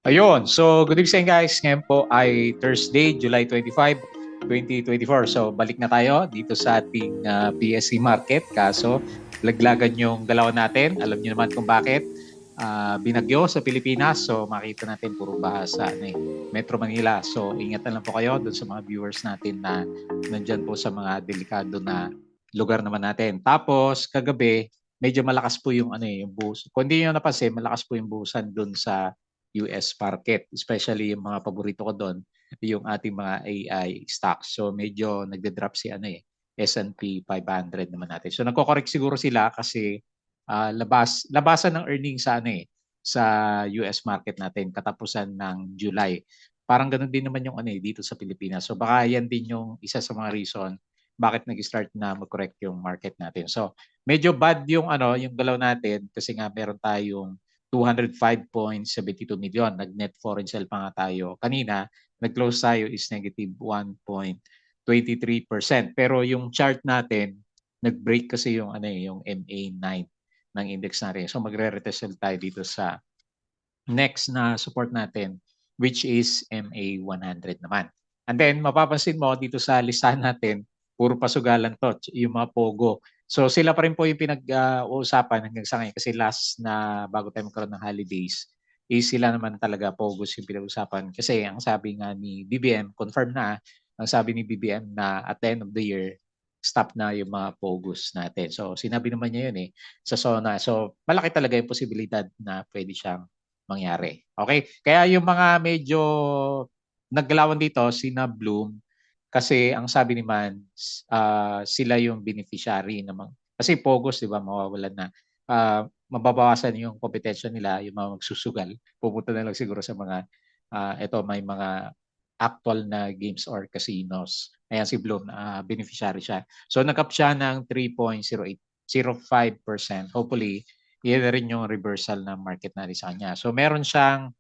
Ayun. So, good evening guys. Ngayon po ay Thursday, July 25, 2024. So, balik na tayo dito sa ating PSC market. Kaso, laglagan yung galawan natin. Alam niyo naman kung bakit. Binagyo sa Pilipinas. So, makita natin puro baha sa Metro Manila. So, ingat na lang po kayo doon sa mga viewers natin na nandyan po sa mga delikado na lugar naman natin. Tapos, kagabi, medyo malakas po yung yung buhos. Kung hindi nyo napansin, malakas po yung buhusan doon sa US market, especially yung mga paborito ko doon, yung ating mga AI stocks. So medyo nagde-drop si S&P 500 naman natin. So nagko-correct siguro sila kasi labasan ng earnings sa sa US market natin katapusan ng July. Parang ganoon din naman yung dito sa Pilipinas. So baka yan din yung isa sa mga reason bakit nag-start na mag-correct yung market natin. So medyo bad yung yung galaw natin kasi nga meron tayong 205.72 million. Nag-net foreign sale pa nga tayo. Kanina, nag-close tayo is negative 1.23%. Pero yung chart natin, nag-break kasi yung yung MA9 ng index natin. So magre-retest tayo dito sa next na support natin, which is MA100 naman. And then mapapansin mo dito sa listahan natin, puro pasugalan to, yung mga pogo. So sila pa rin po yung pinag-uusapan hanggang sa ngayon kasi last na bago tayo magkaroon ng holidays, is sila naman talaga pogos yung pinag-uusapan. Kasi ang sabi nga ni BBM, confirm na, ang sabi ni BBM na at the end of the year, stop na yung mga pogos natin. So sinabi naman niya yun sa SONA. So malaki talaga yung posibilidad na pwede siyang mangyari. Okay? Kaya yung mga medyo naggalawan dito, sina Bloom, kasi ang sabi ni Mans, sila yung beneficiary naman. Kasi Pogos, di ba, mawawalan na. Mababawasan yung kompetensya nila, yung mga magsusugal. Pupunta na lang siguro sa mga, ito, may mga actual na games or casinos. Ayan si Bloom, beneficiary siya. So nagkap siya ng 3.0805%. Hopefully, yan na rin yung reversal ng market natin sa kanya. So meron siyang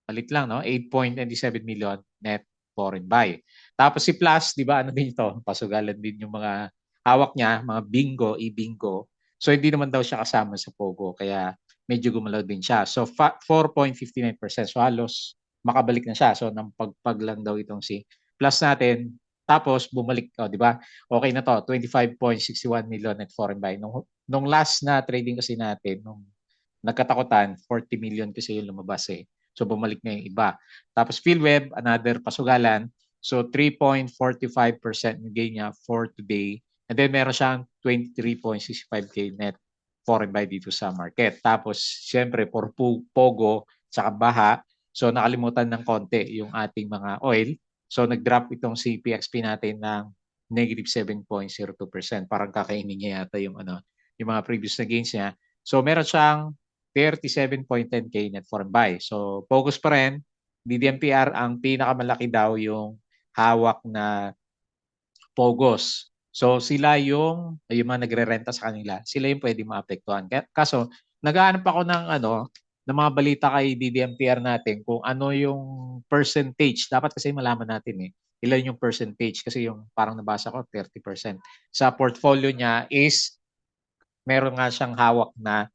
palit lang, no? 8.97 million net foreign buy. Tapos si Plus, di ba, ano din ito? Pasugalan din yung mga hawak niya, mga bingo, i-bingo. So hindi naman daw siya kasama sa Pogo, kaya medyo gumalaw din siya. So 4.59%. So halos makabalik na siya. So nang pagpag lang daw itong si Plus natin. Tapos bumalik, di ba? Okay na to, 25.61 million net foreign buy. Nung last na trading kasi natin, nung nagkatakutan, 40 million kasi yung lumabas So bumalik na yung iba. Tapos PhilWeb, another pasugalan. So 3.45% yung gain niya for today. And then meron siyang 23.65k net foreign buy dito sa market. Tapos siyempre for Pogo saka Baha. So nakalimutan ng konti yung ating mga oil. So nag-drop itong CPXP natin ng negative 7.02%. Parang kakainin niya yata yung yung mga previous na gains niya. So meron siyang 37.10k net foreign buy. So focus pa rin. DDMPR ang pinakamalaki daw yung hawak na Pogos. So sila yung mga nagre-renta sa kanila, sila yung pwede maapektuhan. Kaso naghahanap ako ng mga balita kay DDMPR natin kung ano yung percentage. Dapat kasi malaman natin ilan yung percentage kasi yung parang nabasa ko 30%. Sa portfolio niya is meron nga siyang hawak na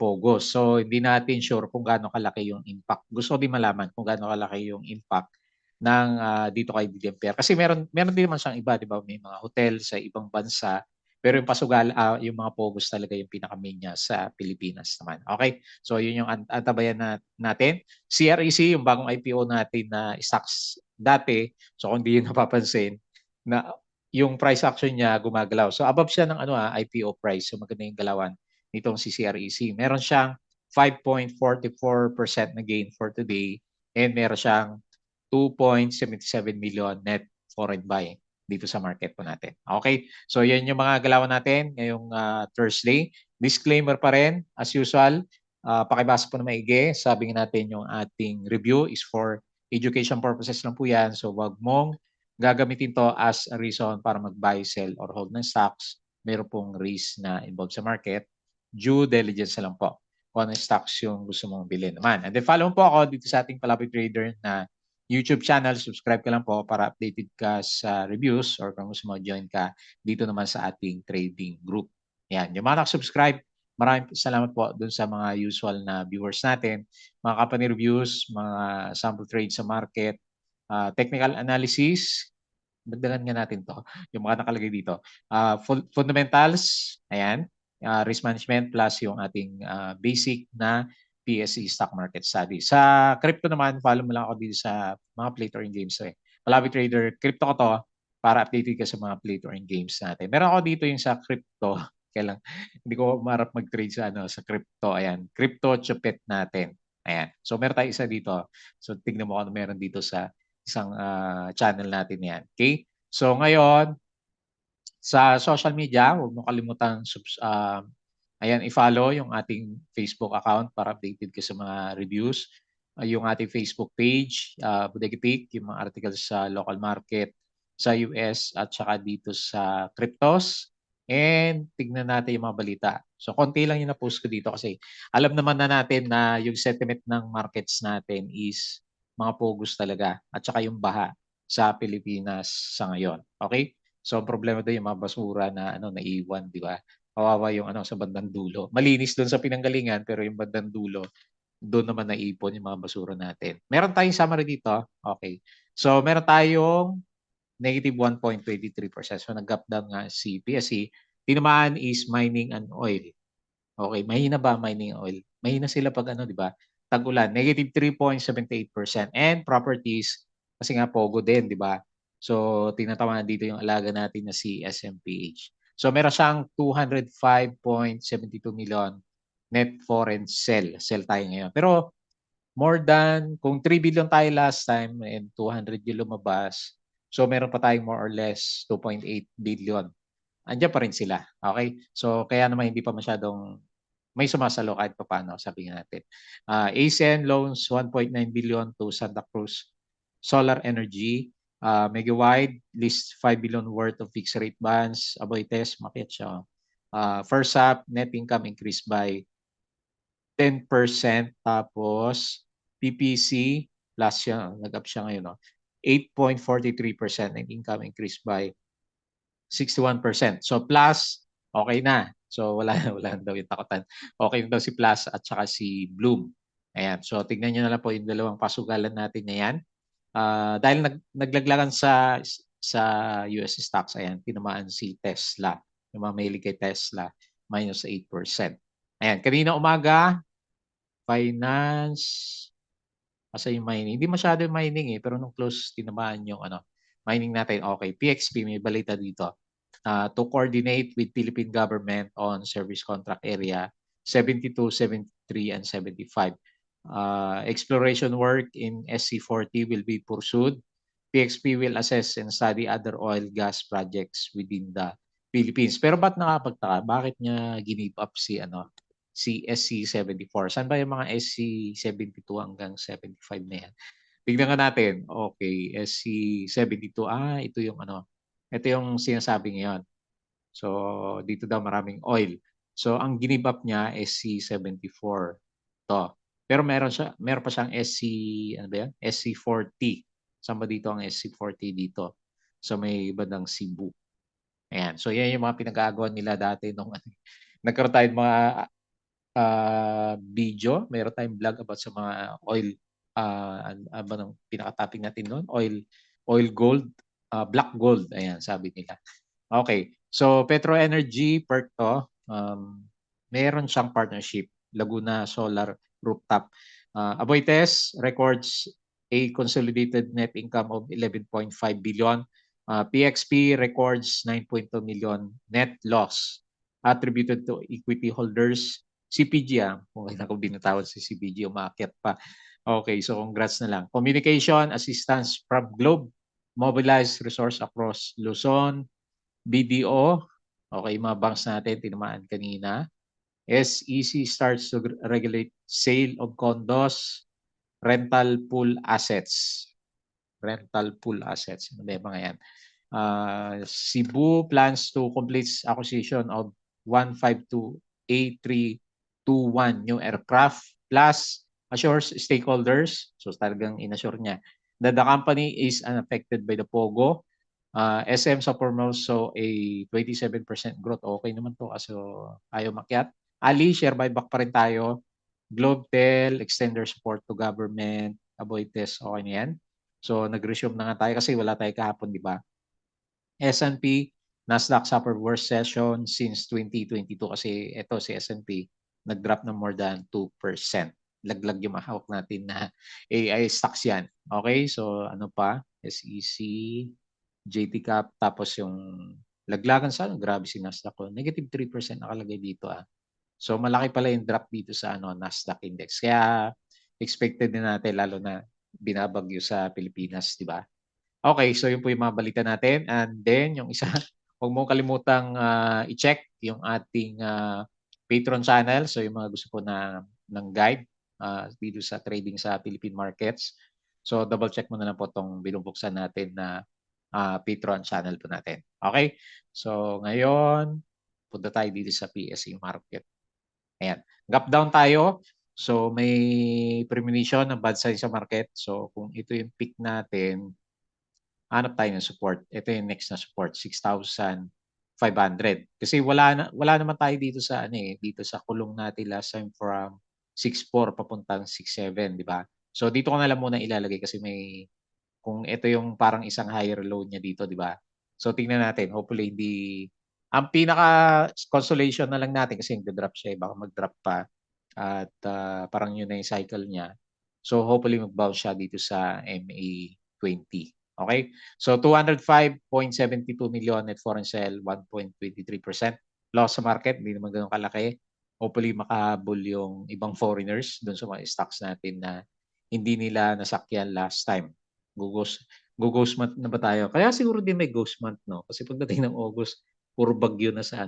Pogos. So hindi natin sure kung gaano kalaki yung impact. Gusto ko din malaman kung gaano kalaki yung impact ng dito kay DDMPR. Kasi meron din naman siyang iba, 'di ba? May mga hotel sa ibang bansa. Pero yung pasugal yung mga Pogos talaga yung pinaka-main niya sa Pilipinas naman. Okay? So yun yung antabayan natin. CREC, yung bagong IPO natin na stocks dati. So kung di yun napapansin, na yung price action niya gumagalaw. So above siya ng IPO price. So maganda yung galawan nitong si CREC. Meron siyang 5.44% na gain for today and meron siyang 2.77 million net foreign buy dito sa market po natin. Okay? So yan yung mga galawan natin ngayong Thursday. Disclaimer pa rin, as usual, pakibasa po na maigi. Sabi natin yung ating review is for education purposes lang po yan. So wag mong gagamitin to as a reason para mag-buy, sell, or hold ng stocks. Meron pong risk na involved sa market. Due diligence na lang po kung ano stocks yung gusto mong bilhin naman. And then follow mo po ako dito sa ating Palabig Trader na YouTube channel. Subscribe ka lang po para updated ka sa reviews or kung gusto mo join ka dito naman sa ating trading group. Yan. Yung mga nakasubscribe, Maraming salamat po dun sa mga usual na viewers natin, mga company reviews, mga sample trades sa market, technical analysis, dagdagan nga natin 'to, yung mga nakalagay dito. Fundamentals, ayan, risk management plus yung ating, basic na PSE stock market study. Sa crypto naman, follow mo lang ako dito sa mga play to earn games, Palabi Trader, crypto ko 'to para updated ka sa mga play to earn games natin. Meron ako dito yung sa crypto, kaya lang hindi ko maharap mag-trade sa ano, sa crypto, ayan, Crypto Chupet natin, ayan. So meron tayong isa dito. So tignan mo kung ano meron dito sa isang channel natin yan. Okay? So ngayon, sa social media, huwag mo kalimutang ayan, i-follow yung ating Facebook account para updated ka sa mga reviews. Yung ating Facebook page, Bodega Peak, yung mga articles sa local market sa US at saka dito sa cryptos. And tignan natin yung mga balita. So konti lang yung na-post ko dito kasi alam naman na natin na yung sentiment ng markets natin is mga pogos talaga at saka yung baha sa Pilipinas sa ngayon. Okay? So ang problema doon yung mga basura na ano naiwan, di ba? Kawawa yung ano sa bandang dulo. Malinis doon sa pinanggalingan pero yung bandang dulo doon naman naipon yung mga basura natin. Meron tayong summary dito. Okay. So meron tayong negative 1.23%. So nag-gap down nga si PSE. Tinamaan is mining and oil. Okay, mahina ba mining oil? Mahina sila pag ano, di ba? Tag-ulan, negative 3.78%. And properties, kasi nga pogo din, di ba? So, tinatawanan dito yung alaga natin na si SMPH. So, meron siyang 205.72 million net foreign sell. Sell tayo ngayon. Pero, more than, kung 3 billion tayo last time and 200 yung lumabas, so meron pa tayong more or less 2.8 billion. Andiyan pa rin sila. Okay? So, kaya naman hindi pa masyadong may sumasalo kahit pa paano, sabihin natin. ASEAN loans 1.9 billion to Santa Cruz Solar Energy. Megawide list 5 billion worth of fixed rate bonds. Aboites, makiat siya. First up, net income increased by 10%. Tapos, PPC, plus siya, nag-up siya ngayon, no? 8.43% and income increased by 61%. So plus, okay na. So wala wala daw yung takutan. Okay na daw si Plus at saka si Bloom. Ayan. So tignan niyo na lang po yung dalawang pasugalan natin na yan. Dahil naglaglagan sa US stocks, ayan, tinamaan si Tesla. Yung mga mahilig kay Tesla, minus 8%. Ayan, kanina umaga, finance, kasi yung mining. Hindi masyado yung mining pero nung close, tinamaan yung ano, mining natin. Okay, PXP, may balita dito. To coordinate with Philippine government on service contract area 72, 73, and 75. Exploration work in SC40 will be pursued. PXP will assess and study other oil gas projects within the Philippines. Pero ba't nakapagtaka? Bakit niya give up si SC74? Saan ba yung mga SC72 hanggang 75 na yan? Tignan nga natin. Okay, SC72. Ito yung ito yung sinasabi ngayon. So, dito daw maraming oil. So, ang ginibap niya SC74 to. Pero meron pa siyang ano ba yan? SC40. Saan ba dito ang SC40 dito? So, may bandang Cebu. Ayan. So, yan yung mga pinag-aagawan nila dati nung nagkaroon tayo mga video. Meron tayong vlog about sa mga oil. Ano nung pinaka-topic natin noon? Oil gold. Black gold. Ayan, sabi nila. Okay. So, Petro Energy, PERC to. Meron siyang partnership. Laguna Solar Rooftop. Aboites records a consolidated net income of 11.5 billion. PXP records 9.2 million net loss attributed to equity holders. CPG, kung kailan ko binatawad si CPG, umakyat pa. Okay, so congrats na lang. Communication assistance from Globe, mobilized resource across Luzon, BDO, okay, mga banks natin, tinamaan kanina. SEC starts to regulate sale of condos, rental pool assets. Rental pool assets. Ano ba yung mga yan? Cebu plans to complete acquisition of 152 A321 new aircraft plus assures stakeholders, so talagang inassure niya, that the company is unaffected by the POGO. SM Supermall saw a 27% growth. Okay naman to, kaso ayaw makyat. Ali, share buyback pa rin tayo. Globetel, extender support to government, Aboitiz, okay na yan. So, nag-resume na nga tayo kasi wala tayo kahapon, di ba? S&P, Nasdaq suffered worst session since 2022 kasi ito si S&P nag-drop na more than 2%. Laglag yung mahawak natin na AI stocks yan. Okay, so ano pa? SEC, JT Cap, tapos yung laglagan sa grabe si Nasdaq ko. Negative 3% nakalagay dito ah. So malaki pala yung drop dito sa Nasdaq index. Kaya expected na natin lalo na binabagyo sa Pilipinas, di ba? Okay, so yun po yung mga balita natin. And then, yung isa, huwag mong kalimutang i-check yung ating Patreon channel. So yung mga gusto po ng guide dito sa trading sa Philippine markets. So double check mo na lang po itong binubuksan natin na Patreon channel po natin. Okay? So ngayon, punta tayo dito sa PSE market. Ayan. Gap down tayo. So may premonition ng bad sign sa market. So kung ito yung peak natin, hanap tayo ng support. Ito yung next na support, 6,500. Kasi wala naman tayo dito sa dito sa kulong natin last time from 6,4 papuntang 6,7, di ba? So dito ko na lang muna ilalagay kasi may kung ito yung parang isang higher low niya dito, di ba? So tingnan natin, hopefully hindi ang pinaka consolation na lang natin kasi nagda-drop siya, baka mag-drop pa at parang yun na yung cycle niya. So hopefully mag-bounce siya dito sa MA20. Okay? So 205.72 million net foreign sale, 1.23%. Loss sa market, hindi naman ganoon kalaki. Hopefully makahabol yung ibang foreigners doon sa mga stocks natin na hindi nila nasakyan last time. Ghost month na ba tayo? Kaya siguro din may ghost month, no? Kasi pagdating ng August, puro bagyo na sa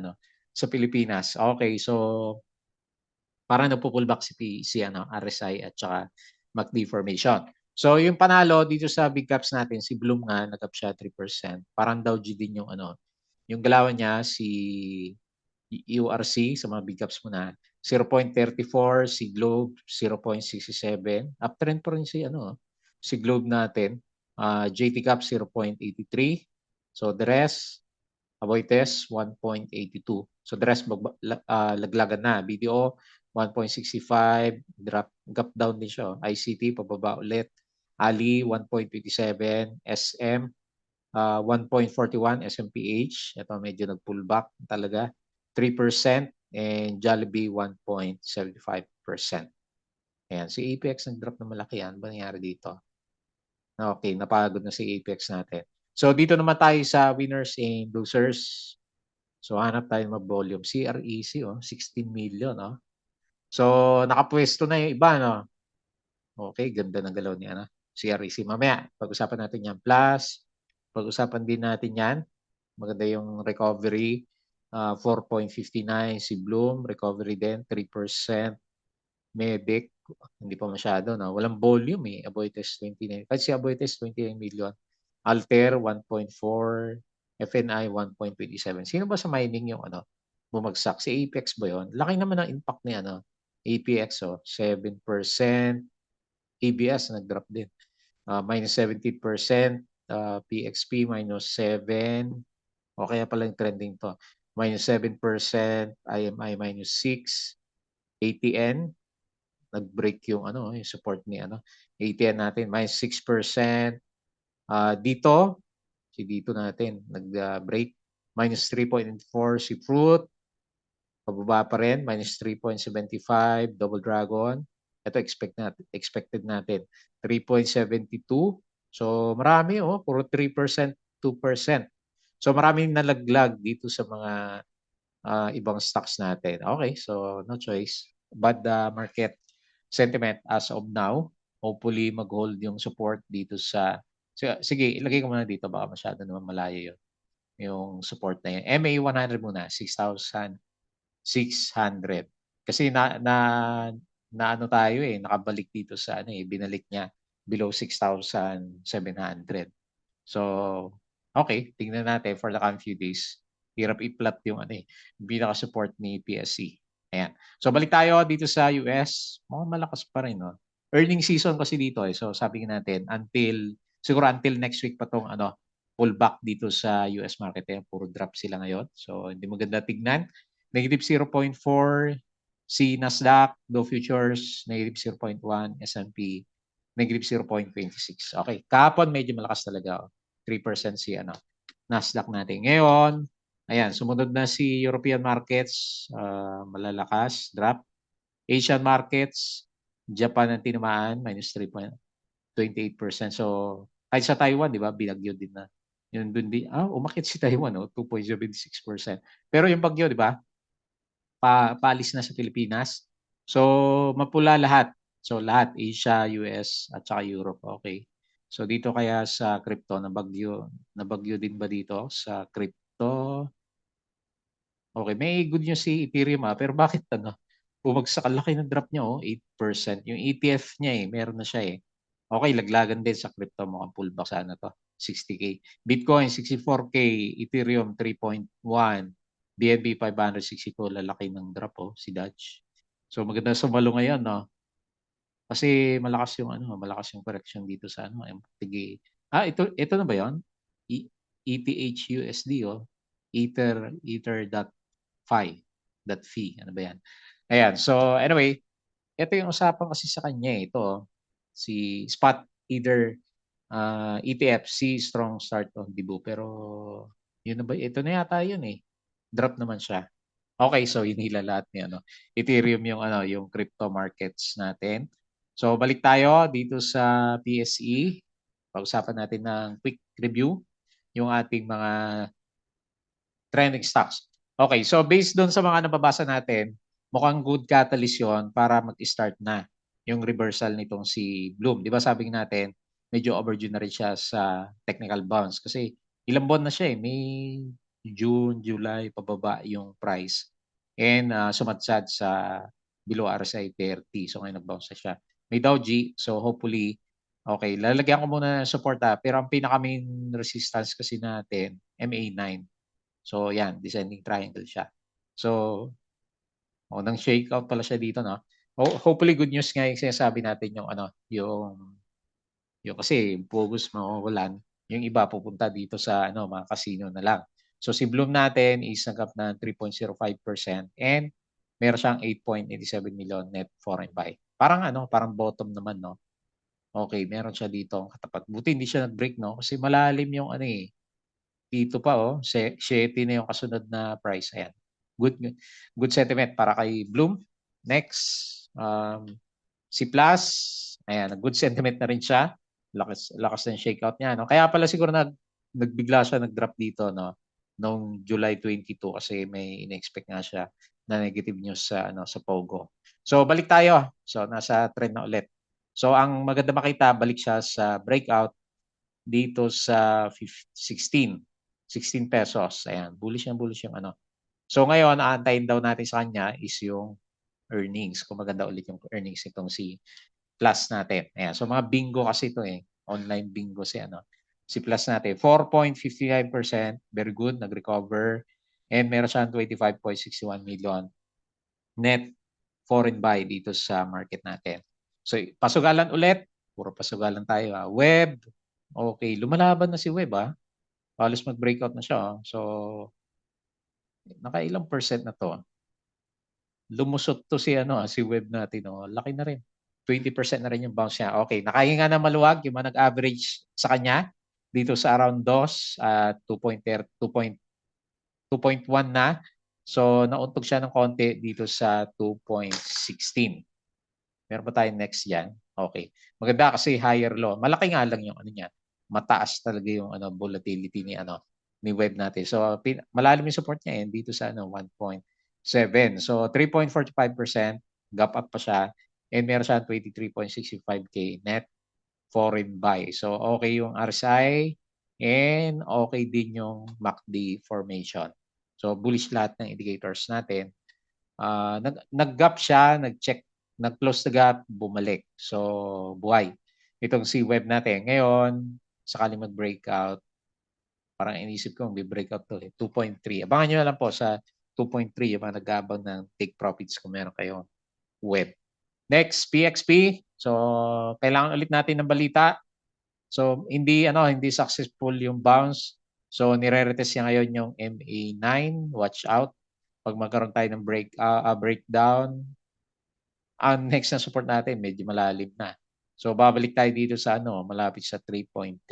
sa Pilipinas. Okay, so parang nagpo-pullback si RSI at saka MACD formation. So yung panalo dito sa big caps natin, si Bloom nga nag-up siya 3%. Parang Dow G din yung yung galawan niya si URC sa mga big caps mo na 0.34, si Globe 0.67. Uptrend pa rin si Globe natin. JT Cap 0.83. So the rest Aboitiz 1.82. So the rest laglagan na. BDO 1.65, gap down din siya. ICT pababa ulit. Ali 1.27, SM 1.41, SMPH. Ito medyo nag-pullback talaga. 3% and Jollibee 1.75%. Ayan, si APX nag-drop na malaki yan. Ba nangyari dito? Okay, napagod na si APX natin. So dito naman tayo sa winners and losers. So hanap tayo mag-volume. CREC, 16 million. So nakapwesto na yung iba. No? Okay, ganda ng galaw ni CREC. Mamaya, pag-usapan natin yan. Plus, pag-usapan din natin yan. Maganda yung recovery. 4.59 si Bloom. Recovery din, 3%. Medic, hindi pa masyado. No? Walang volume eh. Aboitiz 29. Kasi si Aboitiz 29 million. Alter 1.4. FNI 1.27. Sino ba sa mining yung bumagsak? Si Apex ba yun? Laki naman ang impact ni APX 7%. ABS nag-drop din. Minus 70%. PXP minus 7. O kaya pala yung trending to. Minus 7%. IMI minus 6. ATN nag-break yung yung support ni ATN natin minus 6%. Dito natin nag-break minus 3.4 si Fruit. Pababa pa rin minus 3.75 Double Dragon. Ito expected natin 3.72. So marami puro 3%, 2%. So maraming nalaglag dito sa mga ibang stocks natin. Okay, so no choice. But the market sentiment as of now, hopefully mag-hold yung support dito sa sige, ilagay ko muna dito baka masyado naman malayo yun. Yung support na yun. MA 100 muna, 6,600. Kasi na ano tayo nakabalik dito sa binalik niya below 6,700. So, okay, tingnan natin for the coming few days. Hirap i-plot yung pinaka-support ni PSC. Ayan. So, balik tayo dito sa US. Malakas pa rin, no? Earning season kasi dito So, sabi natin, siguro until next week pa tong pullback dito sa US market. Puro drop sila ngayon. So, hindi maganda tignan. Negative 0.4, Si Nasdaq, Dow Futures, negative 0.1, S&P, negative 0.26. Okay, kahapon medyo malakas talaga. 3% si Nasdaq natin. Ngayon, ayan, sumunod na si European markets, malalakas, drop. Asian markets, Japan ang tinamaan, minus 3.28%. So, kahit sa Taiwan, di ba, binagyo din na. Yun dun din, umakit si Taiwan, 2.76%. Pero yung bagyo, di ba, paalis na sa Pilipinas. So, mapula lahat. So, lahat, Asia, US, at saka Europe. Okay. So, dito kaya sa crypto, nabagyo din ba dito sa crypto? Okay, may good news si Ethereum pero bakit bumagsak ang laki ng drop niya 8%. Yung ETF niya meron na siya Okay, laglagan din sa crypto mukhang pullback sana to. 60K. Bitcoin 64K, Ethereum 3.1, BNB 562, lalaki ng drop si Dodge. So maganda sumalo ngayon Kasi malakas yung malakas yung correction dito sa tige. Ito na ba 'yon? ETH-USD Ether.fi. Ano ba yan? Ayan. So, anyway, ito yung usapan kasi sa kanya ito. Si Spot Either ETF, si Strong Start on Dibu. Pero, yun na ba? Ito na yata yun Drop naman siya. Okay, so hinila lahat ni Ethereum yung crypto markets natin. So, balik tayo dito sa PSE. Pag-usapan natin ng quick review yung ating mga trending stocks. Okay, so based doon sa mga nababasa natin, mukhang good catalyst yon para mag-start na yung reversal nitong si Bloom. Di ba sabi natin, medyo overdue na rin siya sa technical bounce kasi ilang buwan na siya May, June, July, pababa yung price. And sumadsad sa below RSI 30. So ngayon nag-bounce na siya. May Dow-G, so hopefully, okay, lalagyan ko muna ng support pero ang pinaka-main resistance kasi natin, MA9. So, yan, descending triangle siya. So, nang shake out pala siya dito, no? Hopefully, good news nga yung sinasabi natin yung kasi August mawawalan, yung iba pupunta dito sa mga casino na lang. So, si Bloom natin is nagkap na 3.05% and meron siyang 8.87 million net foreign buy. Parang bottom naman, no? Okay, meron siya dito ang katapat. Buti hindi siya nag-break, no? Kasi malalim yung dito pa 7 na yung kasunod na price. Ayan. Good sentiment para kay Bloom. Next, si Plus. Ayan, good sentiment na rin siya. Lakas ng shakeout niya. No? Kaya pala siguro nagbigla siya, nag-drop dito noong July 22 kasi may in-expect nga siya na negative news sa Pogo. So balik tayo. So nasa trend na ulit. So ang maganda makita, balik siya sa breakout dito sa 16 pesos. Ayan, bullish yung So ngayon, aantayin daw natin sa kanya is yung earnings. Kung maganda ulit yung earnings itong si Plus natin. Ayan, so mga bingo kasi ito Online bingo si Plus natin. 4.59%, very good, nag-recover. And meron siyang 25.61 million net foreign buy dito sa market natin. So pasugalan ulit, puro pasugalan tayo. Web, okay, lumalaban na si Web halos mag-breakout na siya. So, nakailang percent na to. Lumusot to si Web natin. Laki na rin. 20% na rin yung bounce niya. Okay, nakahinga na maluwag yung mga nag-average sa kanya dito sa around 2 at 2.1 na. So, nauntog siya ng konti dito sa 2.16. Meron pa tayong next yan. Okay. Maganda kasi higher low. Malaki nga lang yung niya. Mataas talaga yung volatility ni web natin. So malalim yung support niya dito sa 1.7. So 3.45% gap up pa siya and meron siya 23.65k net foreign buy. So okay yung RSI and okay din yung MACD formation. So bullish lahat ng indicators natin. Nag-gap siya, nag-close the gap, bumalik. So buhay. Itong si web natin. Ngayon, sakaling mag-breakout, parang inisip ko, may breakout to 2.3. Abangan nyo na lang po sa 2.3 yung mga nag-aabang ng take profits kung meron kayong web. Next, PXP. So, kailangan ulit natin ng balita. So, hindi successful yung bounce. So, nire-retest niya ngayon yung MA9. Watch out. Pag magkaroon tayo ng breakdown, ang next na support natin medyo malalim na. So babalik tayo dito sa malapit sa 3.3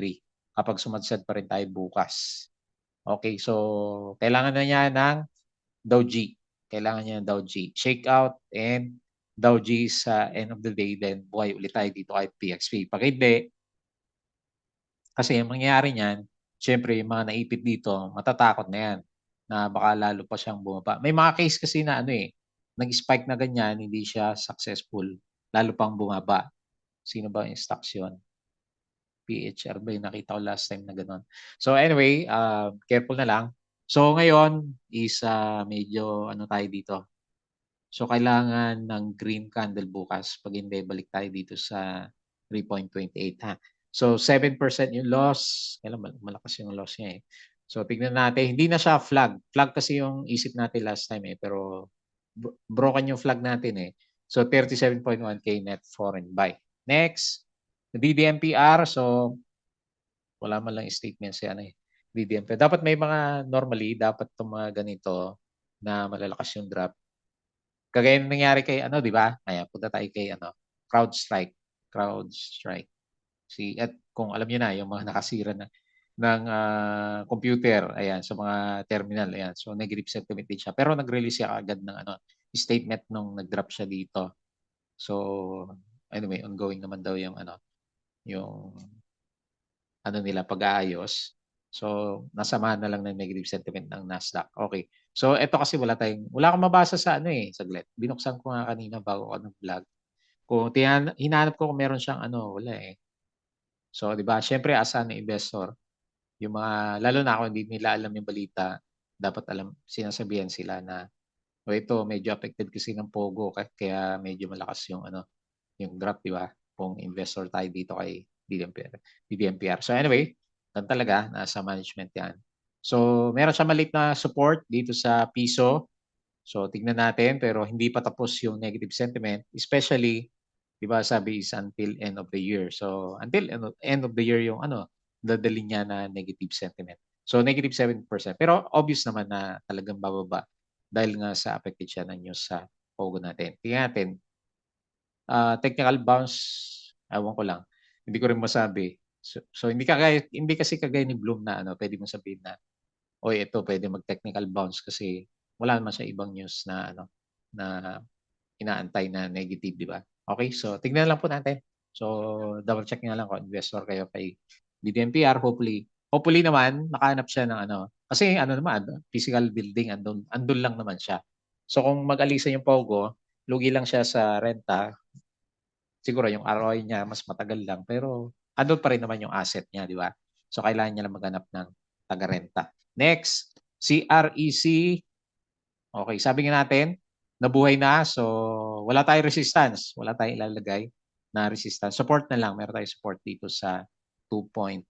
kapag sumadsad pa rin tayo bukas. Okay, so kailangan na niya ng Dow G. Kailangan niya ng Dow G. Shake out and Dow G sa end of the day, then buhay ulit tayo dito kahit PXP. Pag hindi, kasi ang mangyayari niyan, syempre yung mga naipit dito, matatakot na yan na baka lalo pa siyang bumaba. May mga case kasi na nag-spike na ganyan, hindi siya successful, lalo pang bumaba. Sino ba yung stocks yun? PHR ba yung nakita ko last time na gano'n? So anyway, careful na lang. So ngayon is medyo tayo dito. So kailangan ng green candle bukas. Pag hindi, balik tayo dito sa 3.28 ha. So 7% yung loss. Kailan malakas yung loss niya eh. So tignan natin, hindi na siya flag. Flag kasi yung isip natin last time eh, pero broken yung flag natin eh. So 37.1k net foreign buy. Next, DDMPR. So wala man lang statement si DDMPR. Dapat may mga normally, dapat itong mga ganito na malalakas yung drop. Kagaya ng nangyari kay di ba? Ayan, punta tayo kay CrowdStrike. CrowdStrike. At kung alam niyo na, yung mga nakasira ng computer, ayan, sa mga terminal, ayan. So, negative sentiment din siya. Pero nag-release siya agad ng statement nung nag-drop siya dito. So, anyway, ongoing naman daw yung yung nila pag-aayos. So, nasamahan na lang ng negative sentiment ng Nasdaq. Okay. So, ito kasi wala akong mabasa sa saglit. Binuksan ko nga kanina bago ako nag-vlog. Kung hinahanap ko kung meron siyang wala eh. So, di ba, syempre as an investor, yung mga, lalo na ako hindi nila alam yung balita, dapat sinasabihan sila na, ito, medyo affected kasi ng Pogo, kaya medyo malakas yung yung drop, di ba? Kung investor tayo dito kay DDMPR. So anyway, yan talaga, nasa management yan. So, meron siya maliit na support dito sa piso. So, tignan natin, pero hindi pa tapos yung negative sentiment, especially, di ba, sabi is until end of the year. So, until end of the year yung dadali niya na negative sentiment. So, negative 7%. Pero obvious naman na talagang bababa dahil nga sa affected siya ng news sa Pogo natin. Tingnan natin. Technical bounce, ewan ko lang. Hindi ko rin masabi. So hindi kasi kagaya ni Bloom na pwede mo sabihin na ito pwede mag-technical bounce kasi wala naman siya ibang news na na inaantay na negative, di ba? Okay, so tignan lang po natin. So double check nga lang kung investor kayo kay DDMPR. Hopefully naman makahanap siya ng kasi naman physical building andun lang naman siya. So kung mag-alisan yung Pogo, lugi lang siya sa renta. Siguro yung ROI niya mas matagal lang pero andun pa rin naman yung asset niya, di ba? So kailangan niya lang maghanap ng taga-renta. Next, CREC. Okay, sabi nga natin, nabuhay na. So wala tayong resistance. Wala tayong ilalagay na resistance. Support na lang. Meron tayong support dito sa 2.9.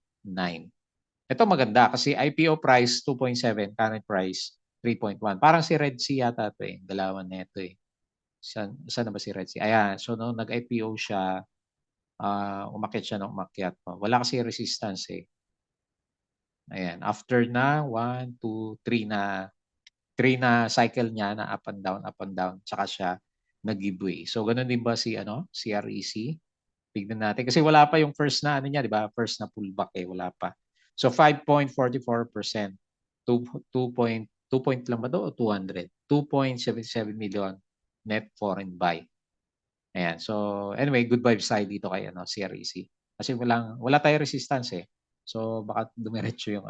Ito maganda kasi IPO price 2.7, current price 3.1. Parang si Red Sea yata ito eh. Dalawan na ito eh. Saan na ba si Red Sea? Ayan. So, nung nag-IPO siya, umakyat siya ng umakyat. Wala kasi resistance eh. Ayan. After na 1, 2, 3 na cycle niya na up and down, tsaka siya nag-giveaway. So, ganun din ba si CREC? Tignan natin. Kasi wala pa yung first na niya, di ba? First na pullback eh. Wala pa. So, 5.44%. 2 point lang ba ito o 200? 2.77 million net foreign buy. Ayan. So, anyway, good vibes tayo dito kay CREC. Kasi wala tayong resistance eh. So, baka dumiretso yung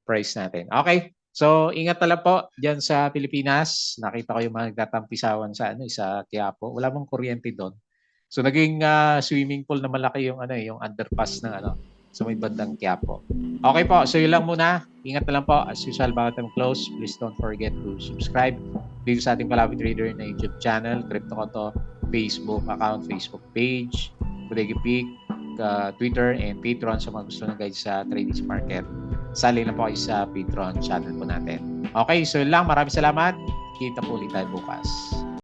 price natin. Okay. So, ingat na lang po dyan sa Pilipinas. Nakita ko yung mga nagtatampisawan sa sa Quiapo. Wala mong kuryente doon. So, naging swimming pool na malaki yung yung underpass ng sa may bandang Quiapo. Okay po, so yun lang muna. Ingat na lang po. As usual, bago tayo close, please don't forget to subscribe dito sa ating Palawi Trader na YouTube channel, Crypto Koto, Facebook account, Facebook page, Bodega Peak, Twitter, and Patreon sa mga gusto ng guide sa trading sa market. Sali na po kayo sa Patreon channel po natin. Okay, so yun lang. Maraming salamat. Kita po ulit tayo bukas.